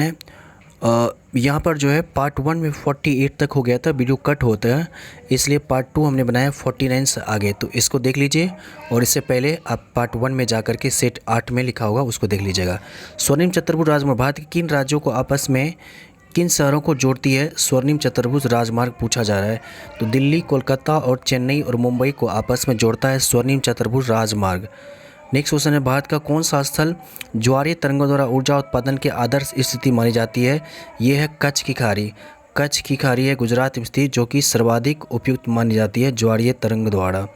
है यहाँ पर जो है पार्ट 1 में 48 तक हो गया था, वीडियो कट होता है इसलिए पार्ट 2 हमने बनाया 49 से आगे। तो इसको देख लीजिए और इससे पहले आप पार्ट 1 में जाकर के सेट 8 में लिखा होगा उसको देख लीजिएगा। स्वर्णिम चतुर्भुज राजमार्ग भारत के किन राज्यों को आपस में किन शहरों को जोड़ती है स्वर्णिम चतुर्भुज राजमार्ग पूछा जा रहा है। तो दिल्ली, कोलकाता और चेन्नई और मुंबई को आपस में जोड़ता है स्वर्णिम चतुर्भुज राजमार्ग। नेक्स्ट क्वेश्चन है भारत का कौन सा स्थल ज्वारीय तरंगों द्वारा ऊर्जा उत्पादन के आदर्श स्थिति मानी जाती है। ये है कच्छ की खाड़ी। कच्छ की खाड़ी है गुजरात में स्थित जो कि सर्वाधिक उपयुक्त मानी जाती है ज्वारीय तरंग द्वारा।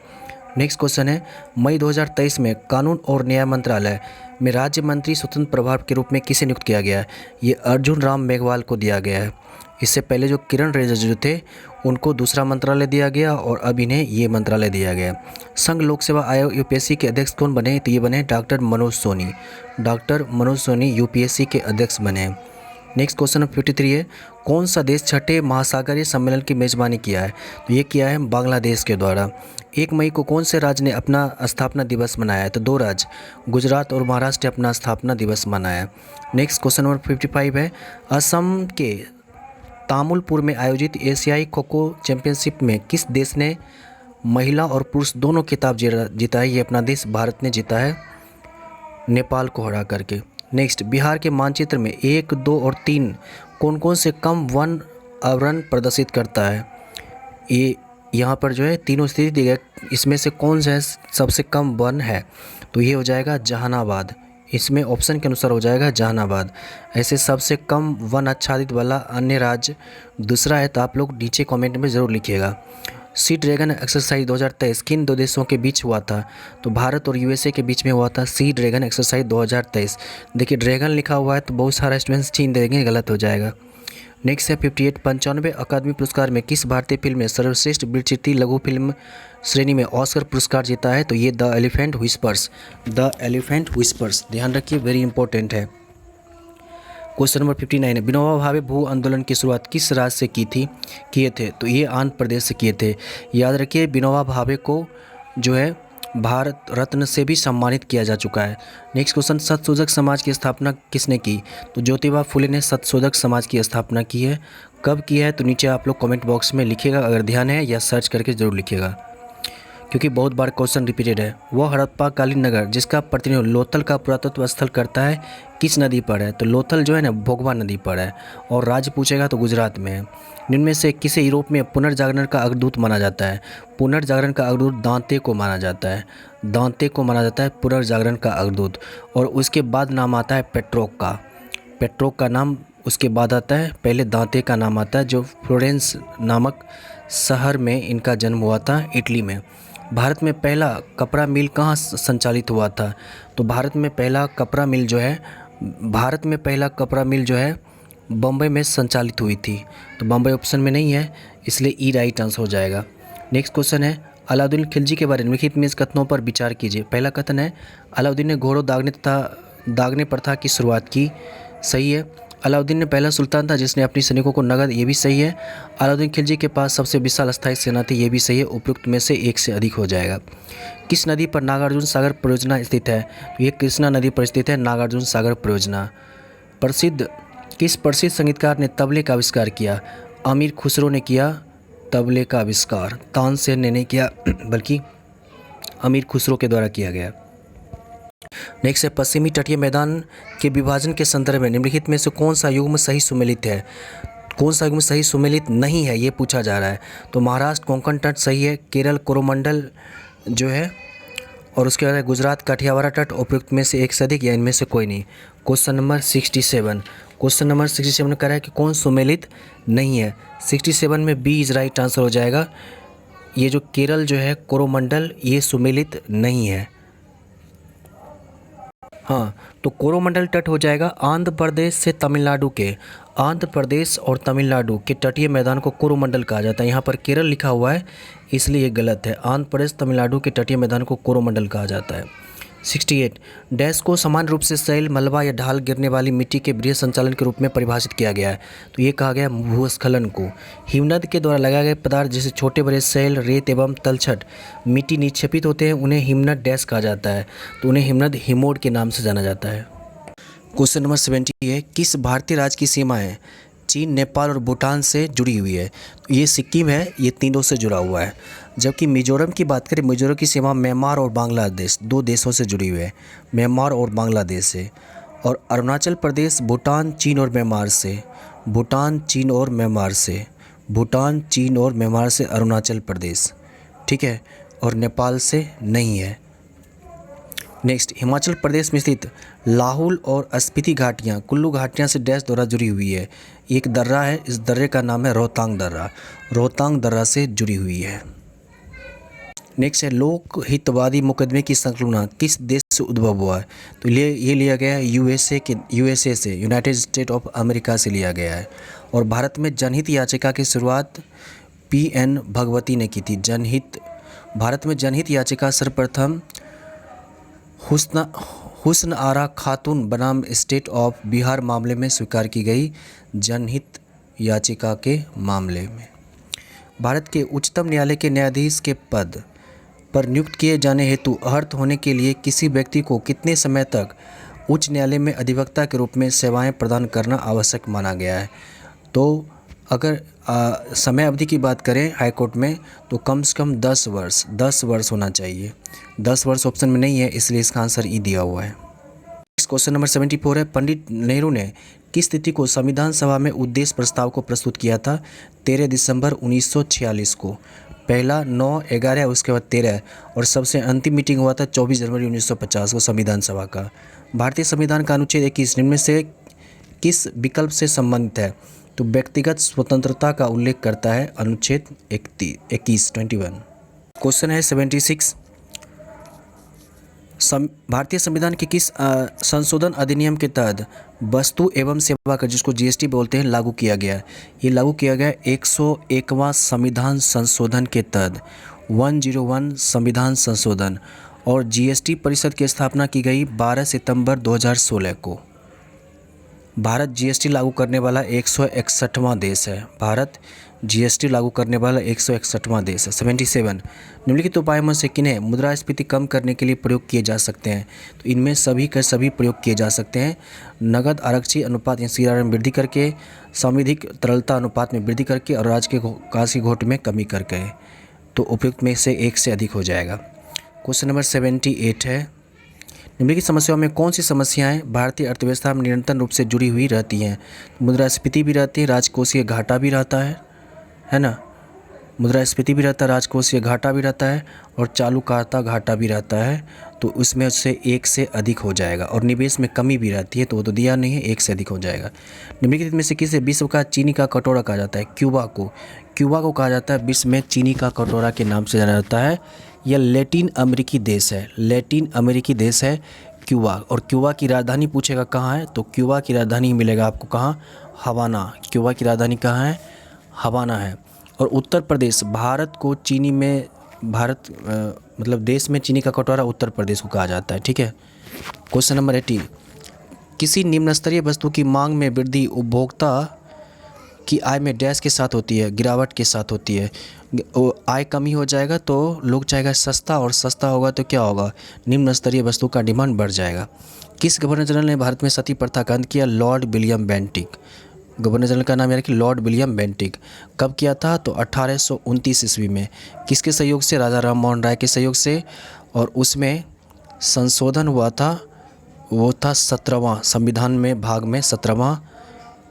नेक्स्ट क्वेश्चन है मई 2023 में कानून और न्याय मंत्रालय में राज्य मंत्री स्वतंत्र प्रभार के रूप में किसे नियुक्त किया गया है। ये अर्जुन राम मेघवाल को दिया गया है। इससे पहले जो किरण रिजिजू थे उनको दूसरा मंत्रालय दिया गया और अब इन्हें ये मंत्रालय दिया गया। संघ लोक सेवा आयोग यूपीएससी के अध्यक्ष कौन बने। तो ये बने doctor Manoj Soni. Doctor Manoj Soni UPSC के अध्यक्ष बने। नेक्स्ट क्वेश्चन 53 है कौन सा देश छठे महासागरीय सम्मेलन की मेजबानी किया है। तो ये किया है बांग्लादेश के द्वारा। 1 मई को कौन से राज्य ने अपना स्थापना दिवस मनाया है। तो 2 राज्य गुजरात और महाराष्ट्र ने अपना स्थापना दिवस मनाया। नेक्स्ट क्वेश्चन नंबर 55 है असम के तामुलपुर में आयोजित एशियाई खो खो चैंपियनशिप में किस देश ने महिला और पुरुष दोनों खिताब जीता है। ये अपना देश भारत ने जीता है नेपाल को हरा करके। नेक्स्ट बिहार के मानचित्र में 1, 2 और 3 कौन कौन से कम वन आवरण प्रदर्शित करता है। ये यहाँ पर जो है तीनों स्थिति दी गई, इसमें से कौन सा सबसे कम वन है। तो ये हो जाएगा जहानाबाद। इसमें ऑप्शन के अनुसार हो जाएगा जहानाबाद। ऐसे सबसे कम वन आच्छादित वाला अन्य राज्य दूसरा है तो आप लोग नीचे कमेंट में ज़रूर लिखिएगा। सी ड्रैगन एक्सरसाइज 2023 किन 2 देशों के बीच हुआ था। तो भारत और यूएसए के बीच में हुआ था सी ड्रैगन एक्सरसाइज 2023। देखिए ड्रैगन लिखा हुआ है तो बहुत सारा स्टूडेंट्स छीन देंगे, गलत हो जाएगा। नेक्स्ट है 58 95 अकादमी पुरस्कार में किस भारतीय फिल्म ने सर्वश्रेष्ठ विचित्र लघु फिल्म श्रेणी में ऑस्कर पुरस्कार जीता है। तो ये the elephant whispers. The elephant whispers ध्यान रखिए, वेरी इंपॉर्टेंट है। क्वेश्चन नंबर 59 है विनोबा भावे भू आंदोलन की शुरुआत किस राज्य से किए थे। तो ये आंध्र प्रदेश से किए थे। याद रखिए विनोबा भावे को जो है भारत रत्न से भी सम्मानित किया जा चुका है। नेक्स्ट क्वेश्चन सत्यशोधक समाज की स्थापना किसने की। तो ज्योतिबा फुले ने सत्यशोधक समाज की स्थापना की है। कब की है तो नीचे आप लोग कमेंट बॉक्स में लिखिएगा अगर ध्यान है, या सर्च करके ज़रूर लिखिएगा क्योंकि बहुत बार क्वेश्चन रिपीटेड है। वह हड़प्पा कालीन नगर जिसका प्रतिनिधित्व लोथल का पुरातत्व स्थल करता है किस नदी पर है। तो लोथल जो है ना भोगवा नदी पर है और राज्य पूछेगा तो गुजरात में है। इनमें से किसे यूरोप में पुनर्जागरण का अग्रदूत माना जाता है। पुनर्जागरण का अग्रदूत दांते को माना जाता है। दांते को माना जाता है पुनर्जागरण का अग्रदूत। और उसके बाद नाम आता है पेट्रोक का। पेट्रोक का नाम उसके बाद आता है, पहले दांते का नाम आता है जो फ्लोरेंस नामक शहर में इनका जन्म हुआ था इटली में। भारत में पहला कपड़ा मिल कहाँ संचालित हुआ था। तो भारत में पहला कपड़ा मिल जो है बम्बई में संचालित हुई थी। तो बम्बई ऑप्शन में नहीं है इसलिए ई राइट आंसर हो जाएगा। नेक्स्ट क्वेश्चन है अलाउद्दीन खिलजी के बारे में निम्नलिखित में कथनों पर विचार कीजिए। पहला कथन है अलाउद्दीन ने घोड़ों दागने प्रथा की शुरुआत की। सही है। अलाउद्दीन ने पहला सुल्तान था जिसने अपने सैनिकों को नगद, ये भी सही है। अलाउद्दीन खिलजी के पास सबसे विशाल अस्थायी सेना थी, ये भी सही है। उपयुक्त में से एक से अधिक हो जाएगा। किस नदी पर नागार्जुन सागर परियोजना स्थित है। तो ये कृष्णा नदी पर स्थित है नागार्जुन सागर परियोजना। किस प्रसिद्ध संगीतकार ने तबले का आविष्कार किया। अमीर खुसरो ने किया तबले का आविष्कार। तानसेन ने नहीं किया बल्कि अमीर खुसरो के द्वारा किया गया। नेक्स्ट है पश्चिमी तटीय मैदान के विभाजन के संदर्भ में निम्नलिखित में से कौन सा युग्म सही सुमेलित है। कौन सा युग्म सही सुमेलित नहीं है ये पूछा जा रहा है। तो महाराष्ट्र कोंकण तट सही है। केरल कोरोमंडल जो है और उसके बाद गुजरात काठियावाड़ तट उपयुक्त में से एक से अधिक या इनमें से कोई नहीं। क्वेश्चन नंबर 67 कह रहा है कि कौन सुमेलित नहीं है। 67 में बी इज राइट आंसर हो जाएगा। ये जो केरल जो है कोरोमंडल ये सुमेलित नहीं है। हाँ तो कोरोमंडल तट हो जाएगा आंध्र प्रदेश से तमिलनाडु के। आंध्र प्रदेश और तमिलनाडु के तटीय मैदान को कोरोमंडल कहा जाता है। यहाँ पर केरल लिखा हुआ है इसलिए ये गलत है। आंध्र प्रदेश तमिलनाडु के तटीय मैदान को कोरोमंडल कहा जाता है। 68 डैश को समान रूप से शैल, मलबा या ढाल गिरने वाली मिट्टी के वृहद संचालन के रूप में परिभाषित किया गया है। तो ये कहा गया भूस्खलन को। हिमनद के द्वारा लगाए गए पदार्थ जैसे छोटे बड़े शैल, रेत एवं तलछट मिट्टी निक्षेपित होते हैं, उन्हें हिमनद डैश कहा जाता है। तो उन्हें हिमनद हिमोड के नाम से जाना जाता है। क्वेश्चन नंबर 70 है, किस भारतीय राज्य की सीमाएं चीन, नेपाल और भूटान से जुड़ी हुई है? तो ये सिक्किम है, ये तीनों से जुड़ा हुआ है। जबकि मिजोरम की बात करें, मिजोरम की सीमा म्यांमार और बांग्लादेश, दो देशों से जुड़ी हुई है, म्यांमार और बांग्लादेश से। और अरुणाचल प्रदेश भूटान, चीन और म्यांमार से, भूटान, चीन और म्यांमार से, भूटान, चीन और म्यांमार से अरुणाचल प्रदेश, ठीक है, और नेपाल से नहीं है। नेक्स्ट, हिमाचल प्रदेश में स्थित लाहुल और स्पीति घाटियाँ कुल्लू घाटियाँ से डैश द्वारा जुड़ी हुई है। एक दर्रा है, इस दर्रे का नाम है रोहतांग दर्रा, रोहतांग दर्रा से जुड़ी हुई है। नेक्स्ट है, लोक हितवादी मुकदमे की संकल्पना किस देश से उद्भव हुआ है? तो ये लिया गया है यूएसए से, यूनाइटेड स्टेट ऑफ अमेरिका से लिया गया है। और भारत में जनहित याचिका की शुरुआत पीएन भगवती ने की थी। भारत में जनहित याचिका सर्वप्रथम हुस्न आरा खातून बनाम स्टेट ऑफ बिहार मामले में स्वीकार की गई, जनहित याचिका के मामले में। भारत के उच्चतम न्यायालय के न्यायाधीश के पद पर नियुक्त किए जाने हेतु अर्हत होने के लिए किसी व्यक्ति को कितने समय तक उच्च न्यायालय में अधिवक्ता के रूप में सेवाएं प्रदान करना आवश्यक माना गया है? तो अगर समय अवधि की बात करें हाईकोर्ट में, तो कम से कम 10 वर्ष होना चाहिए। 10 वर्ष ऑप्शन में नहीं है, इसलिए इसका आंसर ई दिया हुआ है। क्वेश्चन नंबर 74 है, पंडित नेहरू ने किस तिथि को संविधान सभा में उद्देश्य प्रस्ताव को प्रस्तुत किया था? 13 दिसंबर 1946 को। पहला 9, 11, उसके बाद 13, और सबसे अंतिम मीटिंग हुआ था 24 जनवरी 1950 को संविधान सभा का। भारतीय संविधान का अनुच्छेद 21 निम्न में से किस विकल्प से संबंधित है? तो व्यक्तिगत स्वतंत्रता का उल्लेख करता है अनुच्छेद 21। क्वेश्चन है 76, भारतीय संविधान के किस संशोधन अधिनियम के तहत वस्तु एवं सेवा कर, जिसको जीएसटी बोलते हैं, लागू किया गया? ये लागू किया गया 101वां संविधान संशोधन के तहत, 101 संविधान संशोधन। और जीएसटी परिषद की स्थापना की गई 12 सितंबर 2016 को। भारत जीएसटी लागू करने वाला 161वां देश है। भारत जीएसटी लागू करने वाला 161वां देश है। 77, निम्नलिखित उपायों में से किन्हें मुद्रास्फीति कम करने के लिए प्रयोग किए जा सकते हैं? तो इनमें सभी के सभी प्रयोग किए जा सकते हैं। नगद आरक्षी अनुपात सीआरआर में वृद्धि करके, सामूहिक तरलता अनुपात में वृद्धि करके, और राज्य के काशी घोट में कमी करके। तो उपयुक्त में से एक से अधिक हो जाएगा। क्वेश्चन नंबर 78 है, निम्नलिखित समस्याओं में कौन सी समस्याएं भारतीय अर्थव्यवस्था में निरंतर रूप से जुड़ी हुई रहती हैं? मुद्रास्फीति भी रहती है, राजकोषीय घाटा भी रहता है ना? मुद्रास्फीति भी रहता है, राजकोषीय घाटा भी रहता है, और चालू खाता घाटा भी रहता है। तो उसमें से एक से अधिक हो जाएगा। और निवेश में कमी भी रहती है, तो वो तो दिया नहीं है, एक से अधिक हो जाएगा। निम्नलिखित में से किसे विश्व का चीनी का कटोरा कहा जाता है? क्यूबा को कहा जाता है विश्व में चीनी का कटोरा के नाम से जाना जाता है। यह लैटिन अमेरिकी देश है क्यूबा। और क्यूबा की राजधानी पूछेगा कहाँ है, तो क्यूबा की राजधानी मिलेगा आपको कहाँ? हवाना। क्यूबा की राजधानी कहाँ है? हवाना है। और उत्तर प्रदेश, भारत को चीनी में मतलब देश में चीनी का कटोरा उत्तर प्रदेश को कहा जाता है, ठीक है। क्वेश्चन नंबर 80, किसी निम्न स्तरीय वस्तु की मांग में वृद्धि उपभोक्ता की आय में डैश के साथ होती है? गिरावट के साथ होती है। आय कमी हो जाएगा तो लोग चाहेगा सस्ता, और सस्ता होगा तो क्या होगा? निम्न स्तरीय वस्तु का डिमांड बढ़ जाएगा। किस गवर्नर जनरल ने भारत में सती प्रथा का अंत किया? Lord William Bentinck. Governor general का नाम यानी कि लॉर्ड विलियम बेंटिक। कब किया था? तो 1829 ईस्वी में। किसके सहयोग से? राजा राम मोहन राय के सहयोग से। और उसमें संशोधन हुआ था, वो था 17वां संविधान में भाग में 17वां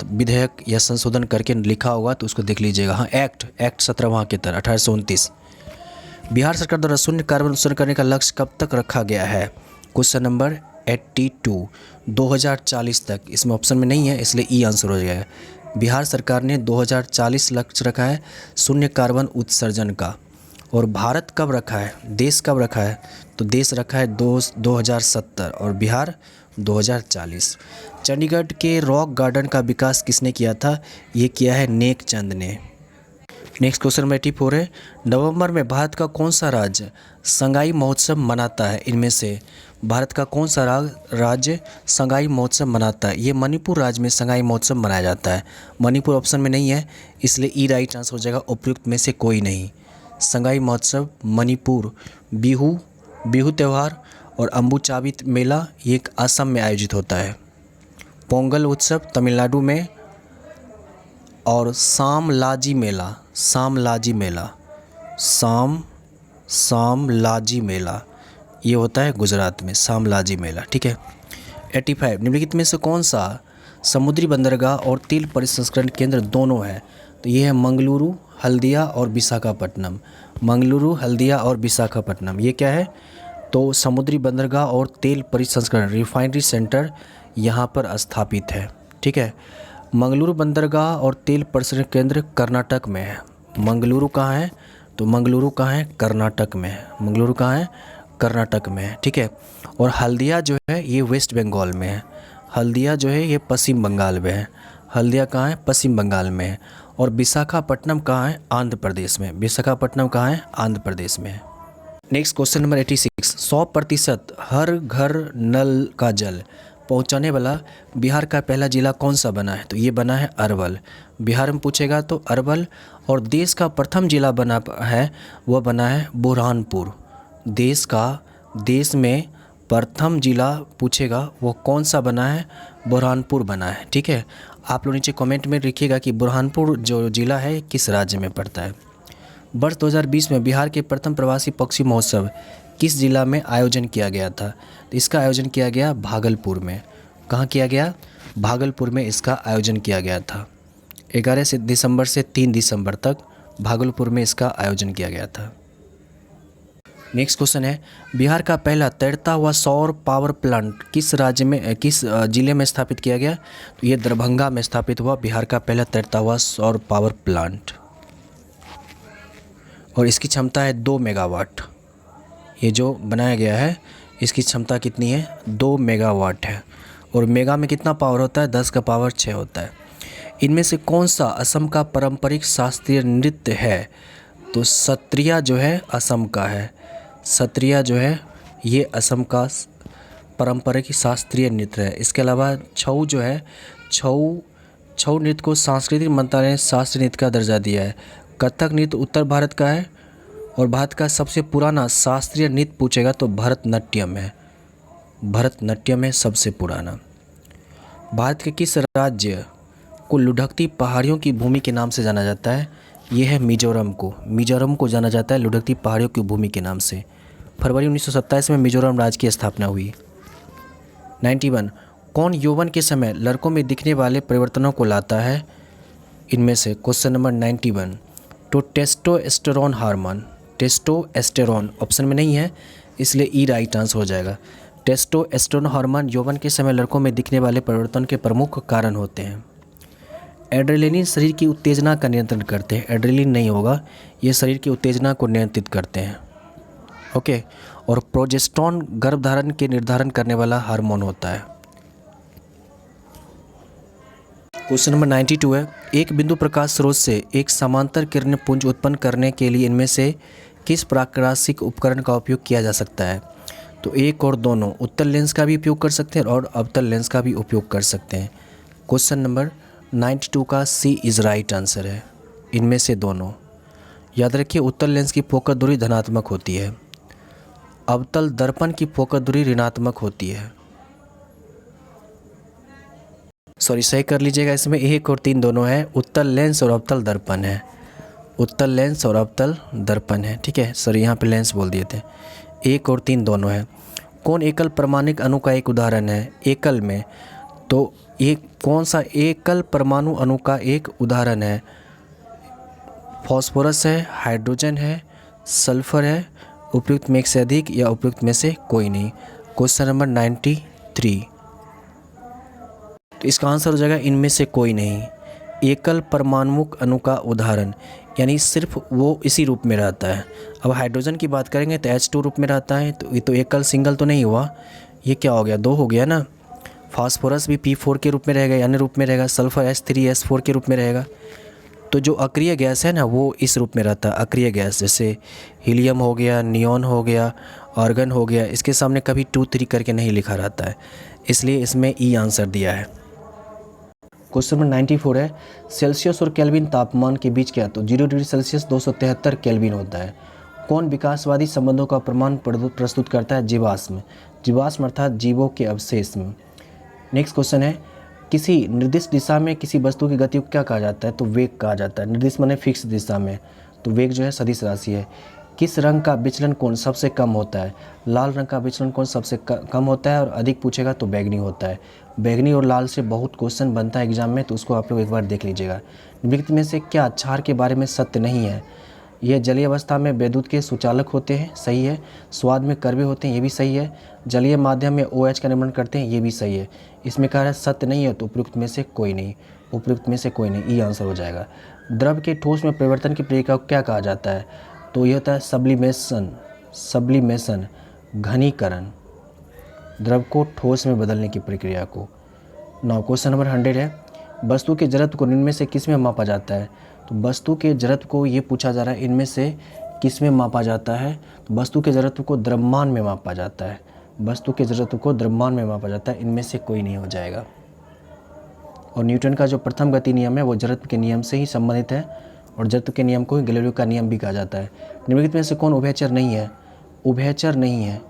विधेयक या संशोधन करके लिखा होगा, तो उसको देख लीजिएगा। हाँ, एक्ट 17वां के तहत 1829। बिहार सरकार द्वारा शून्य कार्बन उत्सर्जन करने का लक्ष्य कब तक रखा गया है? क्वेश्चन नंबर 82, 2040 तक। इसमें ऑप्शन में नहीं है, इसलिए ई आंसर हो जाएगा। बिहार सरकार ने 2040 लक्ष्य रखा है शून्य कार्बन उत्सर्जन का। और भारत कब रखा है, देश कब रखा है? तो देश रखा है 2070 और बिहार 2040। चंडीगढ़ के रॉक गार्डन का विकास किसने किया था? ये किया है नेक चंद ने। नेक्स्ट क्वेश्चन नंबर 84 है, नवंबर में भारत का कौन सा राज्य संगाई महोत्सव मनाता है? इनमें से भारत का कौन सा राज्य संगाई महोत्सव मनाता है? ये मणिपुर राज्य में संगाई महोत्सव मनाया जाता है। मणिपुर ऑप्शन में नहीं है, इसलिए ई राइट आंसर हो जाएगा। उपयुक्त में से कोई नहीं। संगाई महोत्सव मणिपुर, बिहू त्यौहार और अम्बुचाबित मेला ये एक असम में आयोजित होता है। पोंगल उत्सव तमिलनाडु में, और सामलाजी मेला, सामलाजी मेला, सामलाजी मेला ये होता है गुजरात में, सामलाजी मेला। ठीक है। 85 निम्नलिखित में से कौन सा समुद्री बंदरगाह और तेल परिसंस्करण केंद्र दोनों है? तो ये है मंगलुरु, हल्दिया और विशाखापट्टनम। मंगलुरु, हल्दिया और विशाखापट्टनम ये क्या है? तो समुद्री बंदरगाह और तेल परिसंस्करण रिफाइनरी सेंटर यहाँ पर स्थापित है। ठीक है। मंगलुरु बंदरगाह और तेल परिसंस्करण केंद्र कर्नाटक में है। मंगलुरु कहाँ है? तो मंगलुरु कहाँ है? कर्नाटक में है। मंगलुरु कहाँ है? कर्नाटक में है। ठीक है। और हल्दिया जो है ये वेस्ट बंगाल में है। हल्दिया जो है ये पश्चिम बंगाल में है। हल्दिया कहाँ है? पश्चिम बंगाल में है। और विशाखापट्टनम कहाँ है? आंध्र प्रदेश में। विशाखापट्टनम कहाँ है? आंध्र प्रदेश में है। नेक्स्ट क्वेश्चन नंबर 86, 100% हर घर नल का जल पहुंचाने वाला बिहार का पहला जिला कौन सा बना है? तो ये बना है अरवल। बिहार में पूछेगा तो अरवल। और देश का प्रथम जिला बना है वह बना है बुरहानपुर। देश में प्रथम जिला पूछेगा वो कौन सा बना है? बुरहानपुर बना है। ठीक है। आप लोग नीचे कमेंट में लिखिएगा कि बुरहानपुर जो जिला है किस राज्य में पड़ता है। वर्ष 2020 में बिहार के प्रथम प्रवासी पक्षी महोत्सव किस जिला में आयोजन किया गया था? तो इसका आयोजन किया गया भागलपुर में। कहाँ किया गया? भागलपुर में इसका आयोजन किया गया था। 11 दिसंबर से 3 दिसंबर तक भागलपुर में इसका आयोजन किया गया था। नेक्स्ट क्वेश्चन है, बिहार का पहला तैरता हुआ सौर पावर प्लांट किस राज्य में, किस जिले में स्थापित किया गया? तो ये दरभंगा में स्थापित हुआ बिहार का पहला तैरता हुआ सौर पावर प्लांट। और इसकी क्षमता है 2 मेगावाट। ये जो बनाया गया है इसकी क्षमता कितनी है? 2 मेगावाट है। और मेगा में कितना पावर होता है? 10 का पावर 6 होता है। इनमें से कौन सा असम का पारंपरिक शास्त्रीय नृत्य है? तो सत्रिया जो है असम का है। सत्रिया जो है ये असम का पारंपरिक शास्त्रीय नृत्य है। इसके अलावा छऊ जो है, छऊ नृत्य को सांस्कृतिक मंत्रालय ने शास्त्रीय नृत्य का दर्जा दिया है। कथक नृत्य उत्तर भारत का है। और भारत का सबसे पुराना शास्त्रीय नृत्य पूछेगा तो भरतनाट्यम है। भरतनाट्यम है सबसे पुराना। भारत के किस राज्य को लुढ़कती पहाड़ियों की भूमि के नाम से जाना जाता है? यह है मिजोरम को। मिजोरम को जाना जाता है लुढ़कती पहाड़ियों की भूमि के नाम से। फरवरी 1927 में मिजोरम राज्य की स्थापना हुई। 91 कौन यौवन के समय लड़कों में दिखने वाले परिवर्तनों को लाता है? इनमें से क्वेश्चन नंबर 91 तो टेस्टोस्टेरोन हार्मोन। टेस्टोस्टेरोन ऑप्शन में नहीं है इसलिए ई राइट आंसर हो जाएगा। टेस्टोस्टेरोन हार्मोन यौवन के समय लड़कों में दिखने वाले परिवर्तन के प्रमुख कारण होते हैं। एड्रेनलिन शरीर की उत्तेजना का नियंत्रण करते हैं। एड्रेनलिन नहीं होगा, ये शरीर की उत्तेजना को नियंत्रित करते हैं। ओके। और प्रोजेस्टेरोन गर्भधारण के निर्धारण करने वाला हार्मोन होता है। क्वेश्चन नंबर 92 है, एक बिंदु प्रकाश स्रोत से एक समांतर किरण पुंज उत्पन्न करने के लिए इनमें से किस प्राकाशिक उपकरण का उपयोग किया जा सकता है? तो एक और दोनों, उत्तल लेंस का भी उपयोग कर सकते हैं और अवतल लेंस का भी उपयोग कर सकते हैं। क्वेश्चन नंबर 92 का सी इज़ राइट आंसर है, इनमें से दोनों। याद रखिए उत्तल लेंस की फोकस दूरी धनात्मक होती है, अवतल दर्पण की फोकस दूरी ऋणात्मक होती है। सही कर लीजिएगा, इसमें 1 और 3 दोनों है, उत्तल लेंस और अवतल दर्पण है। उत्तल लेंस और अवतल दर्पण है। ठीक है, यहाँ पे लेंस बोल दिए थे। 1 और 3 दोनों है। कौन एकल परमाणुक अणु का एक उदाहरण है? एकल में तो एक कौन सा एकल परमाणु अणु का एक उदाहरण है? फास्फोरस है, हाइड्रोजन है, सल्फर है, उपयुक्त में एक से अधिक या उपयुक्त में से कोई नहीं। क्वेश्चन नंबर 93 तो इसका आंसर हो जाएगा इनमें से कोई नहीं। एकल परमाणुक अणु का उदाहरण यानी सिर्फ वो इसी रूप में रहता है। अब हाइड्रोजन की बात करेंगे तो H2 रूप में रहता है, तो ये तो एकल सिंगल तो नहीं हुआ, ये क्या हो गया? 2 हो गया ना। फास्फोरस भी P4 के रूप में रहेगा, अन्य रूप में रहेगा। सल्फर H3S4 के रूप में रहेगा। तो जो अक्रिय गैस है ना वो इस रूप में रहता है, अक्रिय गैस। जैसे हीलियम हो गया, नियॉन हो गया, आर्गन हो गया, इसके सामने कभी 2, 3 करके नहीं लिखा रहता है, इसलिए इसमें ई आंसर दिया है। क्वेश्चन नंबर 94 है, सेल्सियस और केल्विन तापमान के बीच क्या? तो 0 डिग्री सेल्सियस 273 केल्विन होता है। कौन विकासवादी संबंधों का प्रमाण प्रस्तुत करता है? जीवाश्म। जीवाश्म अर्थात जीवों के अवशेष में। नेक्स्ट क्वेश्चन है, किसी निर्दिष्ट दिशा में किसी वस्तु की गति को क्या कहा जाता है? तो वेग कहा जाता है। निर्दिष्ट माने फिक्स दिशा में, तो वेग जो है सदिश राशि है। किस रंग का विचलन कोण सबसे कम होता है? लाल रंग का विचलन कोण सबसे कम होता है, और अधिक पूछेगा तो बैंगनी होता है। बैंगनी और लाल से बहुत क्वेश्चन बनता है एग्जाम में, तो उसको आप लोग एक बार देख लीजिएगा। निम्नलिखित में से क्या क्षार के बारे में सत्य नहीं है? ये जलीय अवस्था में विद्युत के सुचालक होते हैं, सही है। स्वाद में कड़वे होते हैं, ये भी सही है। जलीय माध्यम में OH का निर्माण करते हैं, ये भी सही है। इसमें कह रहा है सत्य नहीं है, तो उपयुक्त में से कोई नहीं, उपयुक्त में से कोई नहीं, ये आंसर हो जाएगा। द्रव के ठोस में परिवर्तन की प्रक्रिया को क्या कहा जाता है? तो ये होता है सब्लिमेशन, सब्लिमेशन घनीकरण, द्रव को ठोस में बदलने की प्रक्रिया को। नाउ क्वेश्चन नंबर 100 है, वस्तु के जड़त्व को इनमें से किस में मापा जाता है? तो वस्तु के जड़त्व को ये पूछा जा रहा है, इनमें से किस में मापा जाता है? तो वस्तु के जड़त्व को द्रव्यमान में मापा जाता है। वस्तु के जड़त्व को द्रव्यमान में मापा जाता है, इनमें से कोई नहीं हो जाएगा। और न्यूटन का जो प्रथम गति नियम है वो जड़त्व के नियम से ही संबंधित है, और जड़त्व के नियम को ही गैलीलियो का नियम भी कहा जाता है। निम्नलिखित में से कौन उभयचर नहीं है? उभयचर नहीं है।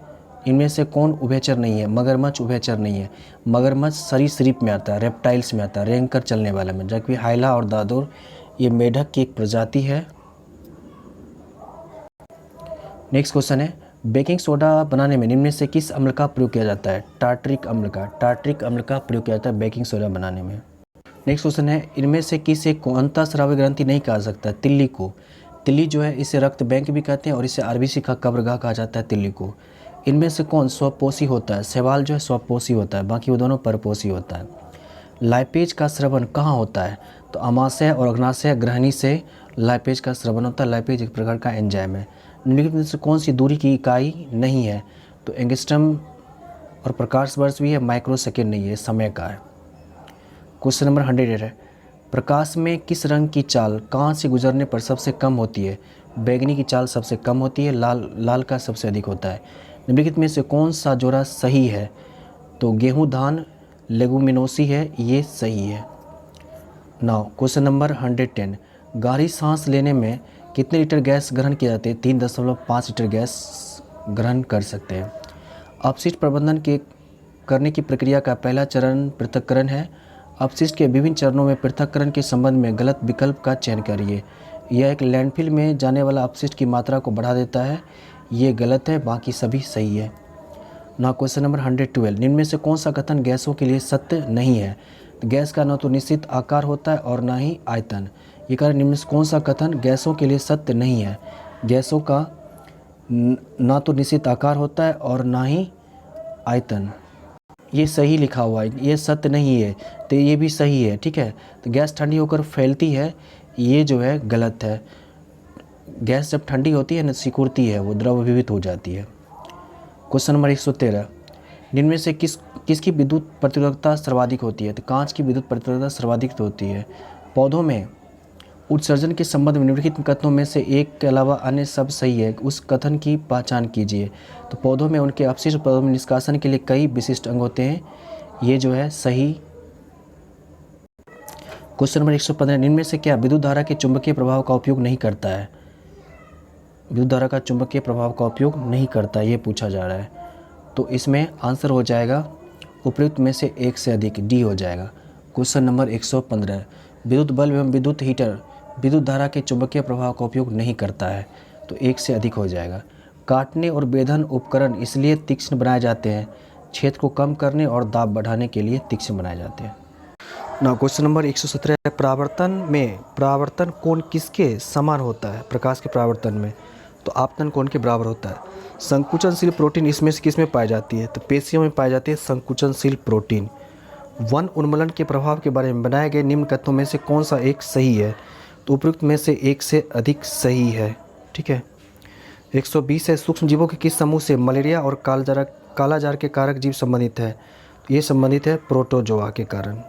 इनमें से कौन उभयचर नहीं है? मगरमच्छ उभयचर नहीं है। मगरमच्छ सरीसृप में आता है, रेप्टाइल्स में आता है, रेंग कर चलने वाला में, जबकि हाइला और दादुर ये मेढक की एक प्रजाति है। नेक्स्ट क्वेश्चन है, बेकिंग सोडा बनाने में निम्न में से किस अम्ल का प्रयोग किया जाता है? टार्ट्रिक अम्ल का, टार्ट्रिक अम्ल का प्रयोग किया जाता है बेकिंग सोडा बनाने में। नेक्स्ट क्वेश्चन है, इनमें से किस एक को अंतःस्रावी ग्रंथि नहीं कहा सकता? तिल्ली को। तिल्ली जो है इसे रक्त बैंक भी कहते हैं, और इसे RBC का कब्रगाह कहा जाता है तिल्ली को। इनमें से कौन स्वपोषी होता है? शैवाल जो है स्वपोषी होता है, बाकी वो दोनों परपोषी होता है। लाइपेज का स्रवण कहाँ होता है? तो अमाशय और अग्नाशय ग्रहणी से लाइपेज का स्रवण होता है। लाइपेज एक प्रकार का एंजाइम है। निम्नलिखित में से कौन सी दूरी की इकाई नहीं है? तो एंगस्ट्रम और प्रकाश वर्ष भी है, माइक्रोसेकंड नहीं है, समय का है। क्वेश्चन नंबर 100 है, प्रकाश में किस रंग की चाल कहाँ से गुजरने पर सबसे कम होती है? बैंगनी की चाल सबसे कम होती है, लाल का सबसे अधिक होता है। निम्नलिखित में से कौन सा जोड़ा सही है? तो गेहूं धान लेगुमिनोसी है, ये सही है। नाउ क्वेश्चन नंबर 110, गहरी सांस लेने में कितने लीटर गैस ग्रहण किए जाते हैं? 3.5 लीटर गैस ग्रहण कर सकते हैं। अपशिष्ट प्रबंधन करने की प्रक्रिया का पहला चरण पृथक्करण है। अपशिष्ट के विभिन्न चरणों में पृथक्करण के संबंध में गलत विकल्प का चयन करिए। यह एक लैंडफिल में जाने वाला अपशिष्ट की मात्रा को बढ़ा देता है, ये गलत है, बाकी सभी सही है। ना क्वेश्चन नंबर 112, निम्न में से कौन सा कथन गैसों के लिए सत्य नहीं है? तो गैस का न तो निश्चित आकार होता है और ना ही आयतन। ये कारण निम्न में से कौन सा कथन गैसों के लिए सत्य नहीं है? गैसों का ना तो निश्चित आकार होता है और ना ही आयतन, ये सही लिखा हुआ है, ये सत्य नहीं है, तो ये भी सही है, ठीक है। तो गैस ठंडी होकर फैलती है, ये जो है गलत है। गैस जब ठंडी होती है ना सिकुड़ती है, वो द्रवीभूत हो जाती है। क्वेश्चन नंबर 113, निम्न में से किसकी विद्युत प्रतिरोधकता सर्वाधिक होती है? तो कांच की विद्युत प्रतिरोधकता सर्वाधिक होती है। पौधों में उत्सर्जन के संबंध में निम्नलिखित कथनों में से एक के अलावा अन्य सब सही है, उस कथन की पहचान कीजिए। तो पौधों में उनके अपशिष्ट पदार्थों में निष्कासन के लिए कई विशिष्ट अंग होते हैं, ये जो है सही। क्वेश्चन नंबर 115, निम्न में से क्या विद्युत धारा के चुंबकीय प्रभाव का उपयोग नहीं करता है? विद्युत धारा का चुंबकीय प्रभाव का उपयोग नहीं करता, ये पूछा जा रहा है। तो इसमें आंसर हो जाएगा उपयुक्त में से एक से अधिक, डी हो जाएगा। क्वेश्चन नंबर 115, विद्युत बल्ब एवं विद्युत हीटर विद्युत धारा के चुंबकीय प्रभाव का उपयोग नहीं करता है, तो एक से अधिक हो जाएगा। काटने और बेधन उपकरण इसलिए तीक्ष्ण बनाए जाते हैं, छेद को कम करने और दाब बढ़ाने के लिए तीक्ष्ण बनाए जाते हैं। ना क्वेश्चन नंबर 117, परावर्तन कोण किसके समान होता है? प्रकाश के परावर्तन में तो आपतन कोण के बराबर होता है। संकुचनशील प्रोटीन इसमें से किसमें पाई जाती है? तो पेशियों में पाई जाती है संकुचनशील प्रोटीन। वन उन्मूलन के प्रभाव के बारे में बनाए गए निम्न कथनों में से कौन सा एक सही है? तो उपयुक्त में से एक से अधिक सही है, ठीक है। 120 है, सूक्ष्म जीवों के किस समूह से मलेरिया और कालाजार के कारक जीव संबंधित है? ये संबंधित है प्रोटोजोआ के कारण।